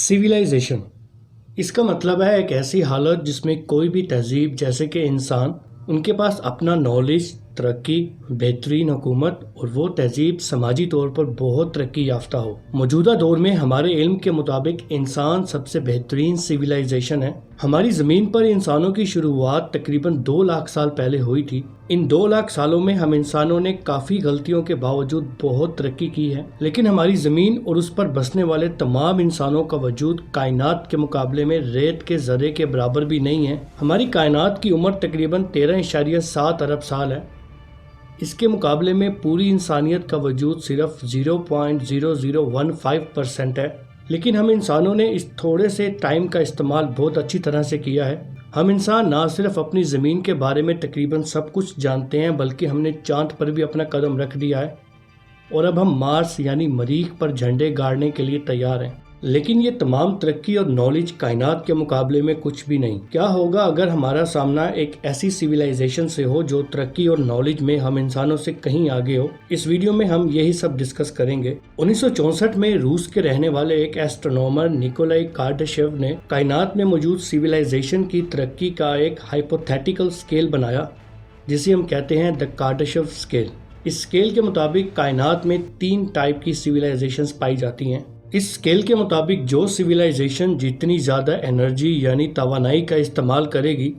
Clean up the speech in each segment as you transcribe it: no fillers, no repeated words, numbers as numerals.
Civilisation इसका मतलब है एक ऐसी हालत जिसमें कोई भी तहजीब जैसे कि इंसान उनके पास अपना नॉलेज, तरक्की, बेहतरीन हुकूमत और वो तहजीब समाजी तौर पर बहुत तरक्की याफ्ता हो। मौजूदा दौर में हमारे इल्म के मुताबिक इंसान सबसे बेहतरीन सिविलाइजेशन है। हमारी ज़मीन पर इंसानों की शुरुआत तकरीबन 2 लाख साल पहले हुई थी। इन 2 लाख सालों में हम इंसानों ने काफ़ी गलतियों के बावजूद बहुत तरक्की की है, लेकिन हमारी ज़मीन और उस पर बसने वाले तमाम इंसानों का वजूद कायनात के मुकाबले में रेत के ज़र्रे के बराबर भी नहीं है। हमारी कायनात की उम्र तकरीबन 13.7 अरब साल है। इसके मुकाबले में पूरी इंसानियत का वजूद सिर्फ 0.0015% है, लेकिन हम इंसानों ने इस थोड़े से टाइम का इस्तेमाल बहुत अच्छी तरह से किया है। हम इंसान ना सिर्फ अपनी ज़मीन के बारे में तकरीबन सब कुछ जानते हैं, बल्कि हमने चांद पर भी अपना कदम रख दिया है और अब हम मार्स यानी मरीख पर झंडे गाड़ने के लिए तैयार हैं। लेकिन ये तमाम तरक्की और नॉलेज कायनात के मुकाबले में कुछ भी नहीं। क्या होगा अगर हमारा सामना एक ऐसी सिविलाइजेशन से हो जो तरक्की और नॉलेज में हम इंसानों से कहीं आगे हो? इस वीडियो में हम यही सब डिस्कस करेंगे। 1964 में रूस के रहने वाले एक एस्ट्रोनॉमर निकोलाई कार्डाशेव ने कायनात में मौजूद सिविलाइजेशन की तरक्की का एक हाइपोथेटिकल स्केल बनाया, जिसे हम कहते हैं द कार्डाशेव स्केल। इस स्केल के मुताबिक कायनात में 3 टाइप की सिविलाइजेशंस पाई जाती हैं। इस स्केल के मुताबिक जो सिविलाइजेशन जितनी ज़्यादा एनर्जी यानी तवानाई का इस्तेमाल करेगी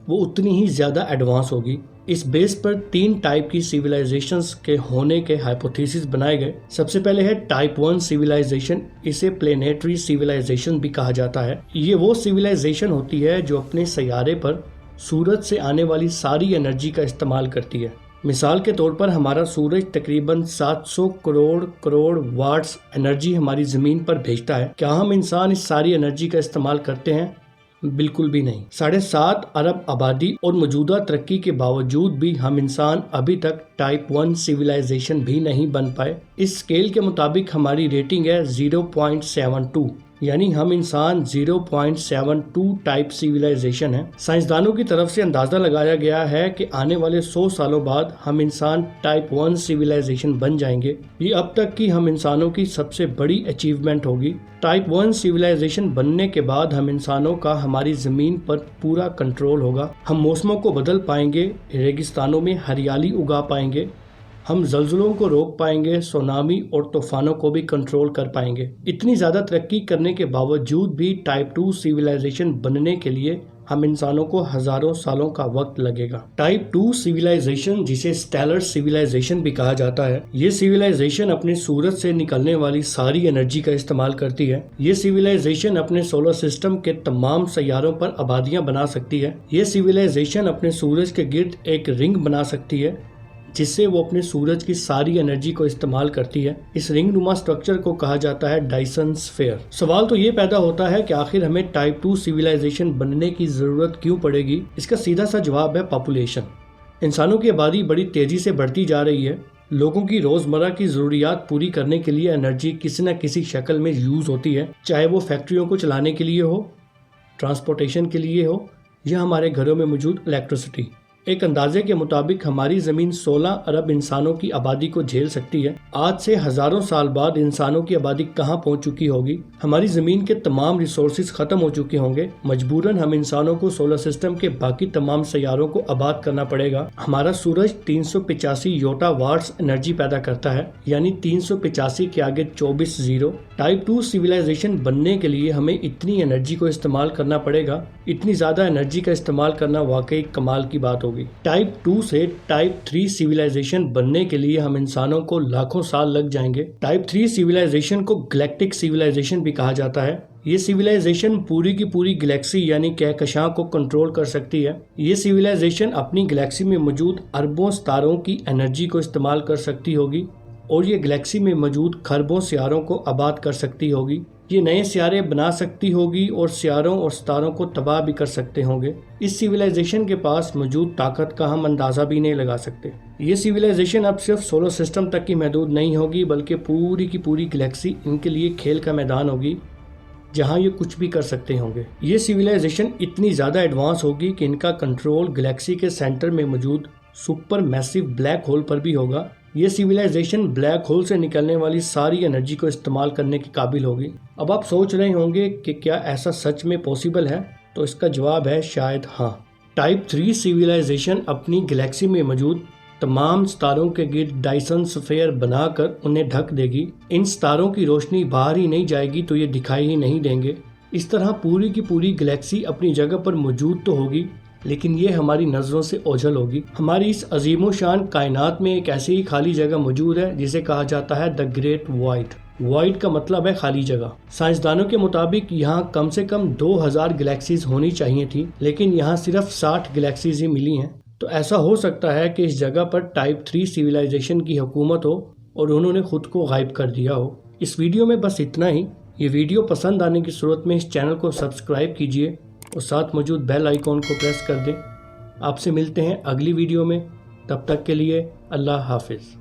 वो उतनी ही ज़्यादा एडवांस होगी। इस बेस पर 3 टाइप की सिविलाइजेशंस के होने के हाइपोथेसिस बनाए गए। सबसे पहले है टाइप 1 सिविलाइजेशन। इसे प्लेनेटरी सिविलाइजेशन भी कहा जाता है। ये वो सिविलाइजेशन होती है जो अपने सैयारे पर सूरज से आने वाली सारी एनर्जी का इस्तेमाल करती है। मिसाल के तौर पर हमारा सूरज तकरीबन 700 करोड़ वाट्स एनर्जी हमारी ज़मीन पर भेजता है। क्या हम इंसान इस सारी एनर्जी का इस्तेमाल करते हैं? बिल्कुल भी नहीं। 7.5 अरब आबादी और मौजूदा तरक्की के बावजूद भी हम इंसान अभी तक टाइप 1 सिविलाइजेशन भी नहीं बन पाए। इस स्केल के मुताबिक हमारी रेटिंग है 0.72, यानी हम इंसान 0.72 टाइप सिविलाइजेशन है। साइंसदानों की तरफ से अंदाज़ा लगाया गया है कि आने वाले 100 सालों बाद हम इंसान टाइप 1 सिविलाइजेशन बन जाएंगे। ये अब तक की हम इंसानों की सबसे बड़ी अचीवमेंट होगी। टाइप 1 सिविलाइजेशन बनने के बाद हम इंसानों का हमारी ज़मीन पर पूरा कंट्रोल होगा। हम मौसमों को बदल पाएंगे, रेगिस्तानों में हरियाली उगा पाएंगे, हम ज़लज़लों को रोक पाएंगे, सुनामी और तूफानों को भी कंट्रोल कर पाएंगे। इतनी ज़्यादा तरक्की करने के बावजूद भी टाइप 2 सिविलाइजेशन बनने के लिए हम इंसानों को हज़ारों सालों का वक्त लगेगा। टाइप 2 सिविलाइजेशन, जिसे स्टेलर सिविलाइजेशन भी कहा जाता है, ये सिविलाइजेशन अपने सूरज से निकलने वाली सारी एनर्जी का इस्तेमाल करती है। ये सिविलाइजेशन अपने सोलर सिस्टम के तमाम सैयारों पर आबादियाँ बना सकती है। ये सिविलाइजेशन अपने सूरज के गिर्द एक रिंग बना सकती है, जिससे वो अपने सूरज की सारी एनर्जी को इस्तेमाल करती है। इस रिंग नुमा स्ट्रक्चर को कहा जाता है डायसन स्फीयर। सवाल तो ये पैदा होता है कि आखिर हमें टाइप 2 सिविलाइजेशन बनने की ज़रूरत क्यों पड़ेगी? इसका सीधा सा जवाब है पॉपुलेशन। इंसानों की आबादी बड़ी तेज़ी से बढ़ती जा रही है। लोगों की रोज़मर्रा की ज़रूरियात पूरी करने के लिए एनर्जी किसी न किसी शक्ल में यूज़ होती है, चाहे वो फैक्ट्रियों को चलाने के लिए हो, ट्रांसपोर्टेशन के लिए हो, या हमारे घरों में मौजूद इलेक्ट्रिसिटी। एक अंदाजे के मुताबिक हमारी ज़मीन 16 अरब इंसानों की आबादी को झेल सकती है। आज से हज़ारों साल बाद इंसानों की आबादी कहाँ पहुँच चुकी होगी? हमारी ज़मीन के तमाम रिसोर्सेज ख़त्म हो चुके होंगे। मजबूरन हम इंसानों को सोलर सिस्टम के बाकी तमाम सैयारों को आबाद करना पड़ेगा। हमारा सूरज 385 योटा वाट्स एनर्जी पैदा करता है, यानी 385 के आगे 24 जीरो। टाइप 2 सिविलाइजेशन बनने के लिए हमें इतनी एनर्जी को इस्तेमाल करना पड़ेगा। इतनी ज़्यादा एनर्जी का इस्तेमाल करना वाकई कमाल की बात होगी। टाइप 2 से टाइप 3 सिविलाइजेशन बनने के लिए हम इंसानों को लाखों साल लग जाएंगे। टाइप 3 सिविलाइजेशन को गैलेक्टिक सिविलाइजेशन भी कहा जाता है। ये सिविलाइजेशन पूरी की पूरी गैलेक्सी यानी कहकशां को कंट्रोल कर सकती है। ये सिविलाइजेशन अपनी गैलेक्सी में मौजूद अरबों सितारों की एनर्जी को इस्तेमाल कर सकती होगी और ये गैलेक्सी में मौजूद खरबों सितारों को आबाद कर सकती होगी। ये नए सितारे बना सकती होगी और सितारों और सितारों को तबाह भी कर सकते होंगे। इस सिविलाइजेशन के पास मौजूद ताकत का हम अंदाज़ा भी नहीं लगा सकते। ये सिविलाइजेशन अब सिर्फ सोलर सिस्टम तक की महदूद नहीं होगी, बल्कि पूरी की पूरी गैलेक्सी इनके लिए खेल का मैदान होगी, जहाँ ये कुछ भी कर सकते होंगे। ये सिविलाइजेशन इतनी ज़्यादा एडवांस होगी कि इनका कंट्रोल गैलेक्सी के सेंटर में मौजूद सुपर मैसिव ब्लैक होल पर भी होगा, یہ سیویلائزیشن بلیک ہول سے نکلنے والی ساری انرجی کو استعمال کرنے کے قابل ہوگی۔ اب آپ سوچ رہے ہوں گے کہ کیا ایسا سچ میں پاسبل ہے؟ تو اس کا جواب ہے شاید ہاں۔ ٹائپ 3 سیویلائزیشن اپنی گلیکسی میں موجود تمام ستاروں کے گرد ڈائسن سفیر بنا کر انہیں ڈھک دے گی۔ ان ستاروں کی روشنی باہر ہی نہیں جائے گی تو یہ دکھائی ہی نہیں دیں گے۔ اس طرح پوری کی پوری گلیکسی اپنی جگہ پر موجود تو ہوگی، لیکن یہ ہماری نظروں سے اوجھل ہوگی۔ ہماری اس عظیم و شان کائنات میں ایک ایسی ہی خالی جگہ موجود ہے جسے کہا جاتا ہے دا گریٹ وائڈ۔ وائڈ کا مطلب ہے خالی جگہ۔ سائنسدانوں کے مطابق یہاں کم سے کم 2000 گلیکسیز ہونی چاہیے تھی، لیکن یہاں صرف 60 گلیکسیز ہی ملی ہیں۔ تو ایسا ہو سکتا ہے کہ اس جگہ پر ٹائپ 3 سیویلائزیشن کی حکومت ہو اور انہوں نے خود کو غائب کر دیا ہو۔ اس ویڈیو میں بس اتنا ہی۔ یہ ویڈیو پسند آنے کی صورت میں اس چینل کو سبسکرائب کیجئے اور ساتھ موجود بیل آئیکن کو پریس کر دیں۔ آپ سے ملتے ہیں اگلی ویڈیو میں، تب تک کے لیے اللہ حافظ۔